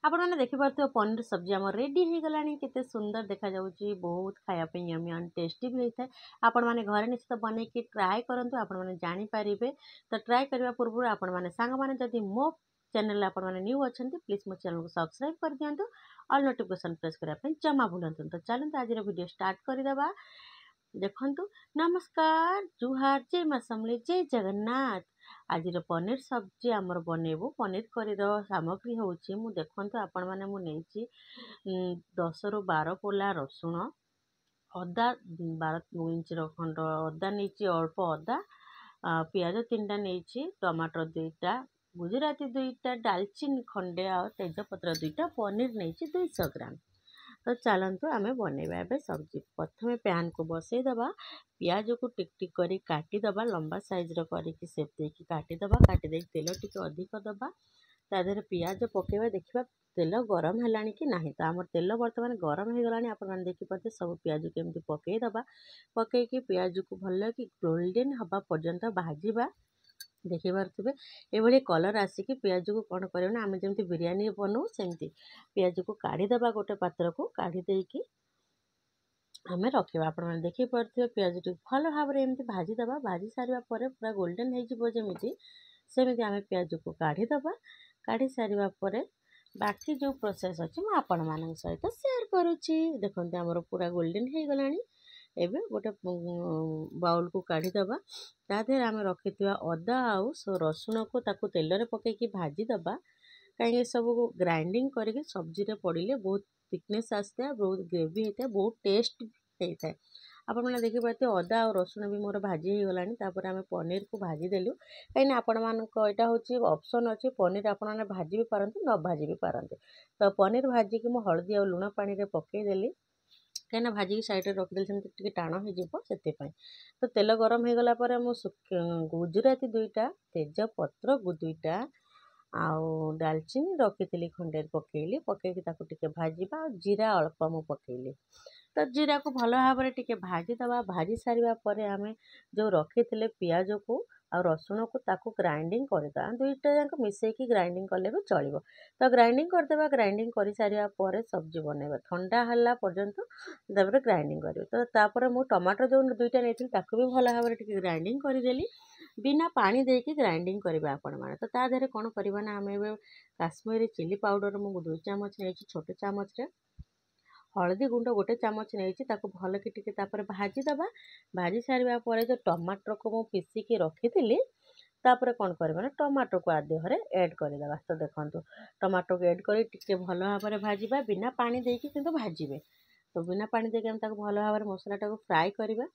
आपण मैंने देखिपे पनीर सब्जी आम रेडी हो गला केते सुंदर देखा जाउची बहुत खायापी यमी एंड टेस्टी भी होता है। आपण मैंने घरे निश्चित बनैकी ट्राए करंतु आपण मैंने जानि पारिबे। तो ट्राए करबा पूर्व आपण मैंने सांग मैंने जदि मो चैनल आपण मैंने न्यू अच्छे प्लीज मो चैनल को सब्सक्राइब कर दियंतु ऑल नोटिफिकेशन प्रेस करने जमा भूलतु। तो चलते आज वीडियो स्टार्ट करदेबा। देखंतु नमस्कार जुहार जय मां समले जय जगन्नाथ। आज पनीर सब्जी आमर बनैबू पनीर करी सामग्री होची मु देखंतु आपण माने मु नेची 10 रु 12 पोला रसुण अदा 12 इंच खंड अदा नहीं अल्प अदा पियाज 3टा नहीं टमाटर 2टा गुजराती 2टा डालचीनी खंडे आ तेजपत्र 2टा पनीर नहीं 200 ग्राम। तो चलतु आम बनैबा ए सब्जी। प्रथम पैन को बसई दबा पियाज को टिक टिक करी काटिदबा लंबा साइज करके सेप देकी काटिदबा काटिदे तेल टिके अधिक दबा ता देहरे पियाज पकेबा देखिबा तेल गरम है कि ना। तो आम तेल बर्तमान गरम हो गला आप देखिपे सब पियाज केमती पकईदबा पकईकी पियाज को भल कि गोल्डन हवा पर्यंत भाजवा देखिपे ये कलर आसिक पियाज को कौन करना आम जमी बिरियानी बनाऊ सेमती पियाज को काढ़ीदबा गोटे पात्र को काढ़ी आम रखा। आप देखिपे पियाज टी भल भाव में एमती भाजीदबा भाजी सारा पूरा गोल्डन होमती सेमती आम पियाज को काढ़ीदबा काढ़ी सारा बाकी जो प्रोसेस अच्छी मुझे आपण मान सहित सेयार करुच्ची। देखते आमर पूरा गोल्डन हो गला एबे गोटे बाउल को काढ़ीदबा ता देहरे आम रखिथिबा अदा आउ रसुण को ताकू तेल रे पकेकी भाजीदबा कहीं सब ग्राइंडिंग करके सब्जी रे पड़े बहुत थिकनेस आसता है बहुत ग्रेवी होता है बहुत टेस्ट होता है। आप देखिए अदा और रसुण भी मोर भाजी हो गला आम पनीर को भाजीदेलु कहीं आपण मानक यहाँ हूँ ऑप्शन अच्छे पनीर आपने भाजी भी पारती न भाजी भी पारती। तो पनीर भाजिकी मुझे हलदी और लुण पानी रे पकईदेली कहीं भाजिकी साइड रखिदेली से टाण हो। तो तेल गरम हो गला मुझे गुजराती 2टा तेजपत्र 2टा आउ डालचीनी रखी खंडे पकईली पकईकी टिके भाजवा जीरा अल्प मु पकईली। तो जीरा को भल भाव में टिके भाजीदबा भाजी सारा पर आम जो रखी पियाज को आ रसुण को ताकू ग्राइंडिंग करदा 2टा जाक मिसेकी ग्राइंडिंग कले भी चलो। तो ग्राइंडिंग करदेबा ग्राइंडिंग कर सारा पर सब्जी बनैबा ठंडा हला पर्यंत तापर ग्राइंडिंग कर। तो तापर मु टमाटर जो 2टा नहीं ताकू भी भल भाव में ग्राइंडिंग करदेली बिना पानी देकी ग्राइंडिंग करबा आपण माने। तो ता देहरे कोन करबा ना आम काश्मीरी चिली पाउडर मु 2 चामच नहीं छोटे चामच रे हलदी गुंड गोटे चामच नहीं भल कि भाजीदबा भाजी सारा पर जो टमाटर को मु पिसिकी रखी तापर कौन करबा टमाटो को आदेहरे ऐड करदेबा। तो देखो टमाटो को ऐड कर भल भाव में भाजवा बिना पानी देकी किंतु भाजिबे। तो बिना पानी देके हम भल भाव में मसलाटा को फ्राए करबा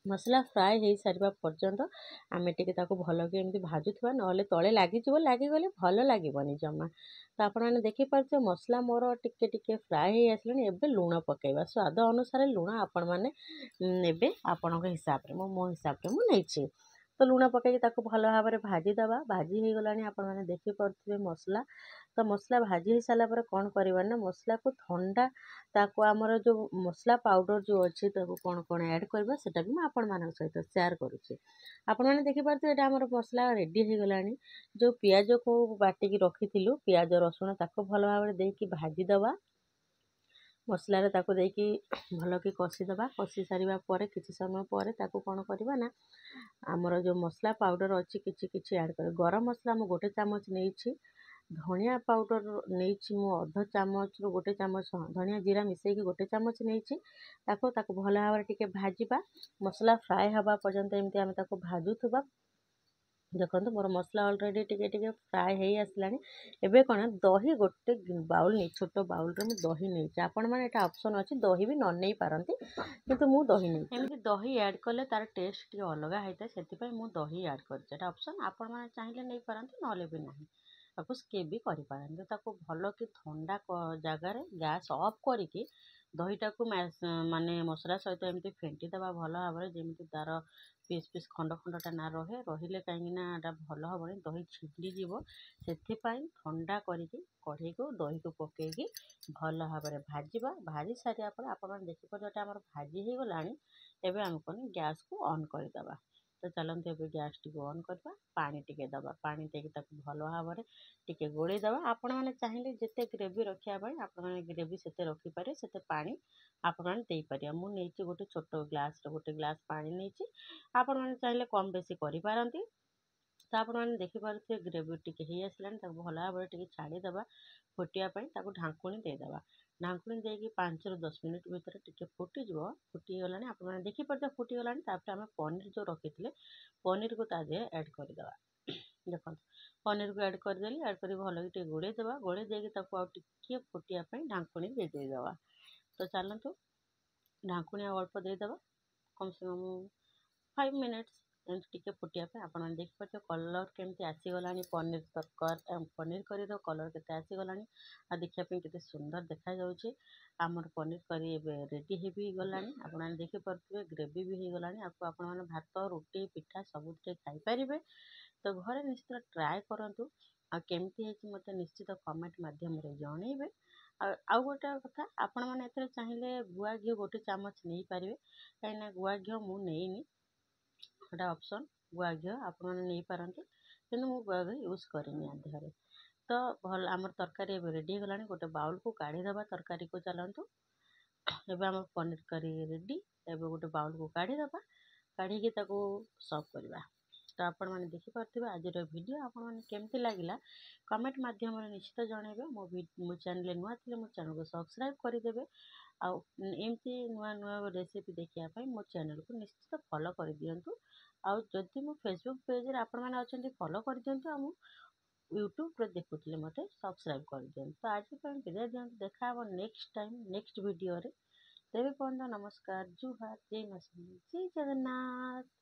मसला फ्राए हो सारा पर्यंत आम टे भल कि एमती भाजुवा ना तले लगिगले भल लगे जमा। तो आपने देखिपे मसला मोर टिके टिके फ्राए हो आसलानी एबे लुण पकेबा स्वाद अनुसार लुण आपण मैंने नेबे आपण हिसाब से मो हिसाब से मुझे। तो लुण पकईकी भल भाव में भाजीदबा भाजी हो गला आप देखिपे मसला। तो मसला भाजी हो सारापर कौन करवा ना मसला को ठंडा ताको आमर जो मसला पाउडर जो अच्छी कौन कौन ऐड करवा सेटा भी आपण मान सहित सेयार करुच्छे। आपण मैंने देखिपे ये आमर मसला रेडी हो गला जो पियाज को बाटिकी रखी पियाज रसुण ताको भल भाव में देकी भाजीदबा मसला रे ताको देकी भल कि कषिदबा कषि सारा पर किसी समय पर ताको कौन करवा ना आमर जो मसला पाउडर अच्छी किछि ऐड कर गरम मसला मु 1 चामच नहीं धनिया पाउडर नहीं मु अध चामच रु 1 चामच धनिया जीरा मिसेकी 1 चामच नहीं ताको भल भाव में भाजवा मसला फ्राए हवा पर्यंत एमती आम भाजुवा। देखो मोर मसला अलरेडी टिके टिके फ्राए हो आसलानी एबे कौन दही गोटे बाउल नहीं छोट बाउल रे दही नहीं आपण मैंने यहाँ ऑप्शन अच्छी दही भी न नहीं पारती किंतु मु दही नहीं एमती दही ऐड कले तार टेस्ट टी अलग होता है से मु दही ऐड कर ऑप्शन आपण मैंने चाहिए नहीं पारती ना भी ना ताको स्किप भी करें। ताको भल कि ठंडा जगार गैस ऑफ करके दहीटा को माने मसला सहित एमती फेंटीदेवा भल भाव में जमी तार पीस पीस खंड खंडटा ना रहे रहिले कहीं भल हेनी दही छिड़ीजी से ठंडा करके कढ़ई को दही को पकईकी भल भाव में भाजवा भाजी सारा पर आप देखिए आम भाजी हो गला एवं आम कौन गैस को ऑन करदेबा। तो चलते एवं गैस टी ऑन करवा पानी टिके दबा पानी देके ताको भल भाव टिके गोड़े दबा आपण मैंने चाहिए जिते ग्रेवी रखापी आपण मैंने ग्रेवी से रखिपारे से पानी आपण मैंने देपारे मुझे गोटे छोट ग्लास गोटे ग्लास पानी नहीं आपण मैंने चाहिए कम बेसी करें तो आपण मैंने देखिपे ग्रेवी टी हो आसला भल भाव छाड़ीदे फुटापी ढाकुणी देदेबा ढाकुणी देकी 5 ରୁ 10 मिनिट भितर टिके फुटीज फुटीगला आप देखिपे फुटीगला आम पनीर जो रखी थे पनीर को ता देह ऐड करदे देखो पनीर को ऐड करदेली ऐड कर भल गोड़े देवा गोड़े देकी टे फुटापी ढाकुणी देदेबा तो चलतु ढाकुणी अल्प देदेबा कम से कम 5 मिनिट्स टिके फुटापी आप देखिपे कलर केमती आसीगला पनीर तरकार पनीर करी कलर के आसीगला आ देखापी के सुंदर देखा जाऊँगी आमर पनीर करी रेडी हो भी गला आप देखिपे ग्रेवी भी हो गला आपको आपण भात रुटी पिठा सबुते खाईपारे तो घरे निश्चित ट्राए करूँ आमती मत निश्चित कमेंट मध्यम जनइबे आउ गोटे कथा आपण मैंने चाहिए गुआ घी गोटे चामच नहीं पारे कहीं गुआ घी मुझे गोटा ऑप्शन गुआ घी आपने पारती कि गुआ घी यूज करनी देहरे तो भल आम तरकारी रेडी गला गोटे बाउल को काढ़ीदे तरकारी को चलतु एवं आम पनीर करी रेडी एवं गोटे बाउल को काढ़ीदे काढ़ी सर्व करवा तो आपण मैंने देखिपे आज वीडियो आपण मैंने केमती लगिला कमेंट मध्यम निश्चित जनइबे मो चैनल नुआ थे मो चैनल को सब्सक्राइब करदेवे आमती नुआ नुआ रेसिपी देखापी मो चैनल को निश्चित फॉलो कर दिंतु आउ जदि मो फेसबुक पेज आप फॉलो कर दिंतु आ यूट्यूब रे देखुले मत सब्सक्राइब कर दिंतु तो आज विदाय दिंतु देखा नेक्स्ट टाइम नेक्स्ट वीडियो रे तेरे पर्यंत नमस्कार जुहार जय मां जय जगन्नाथ।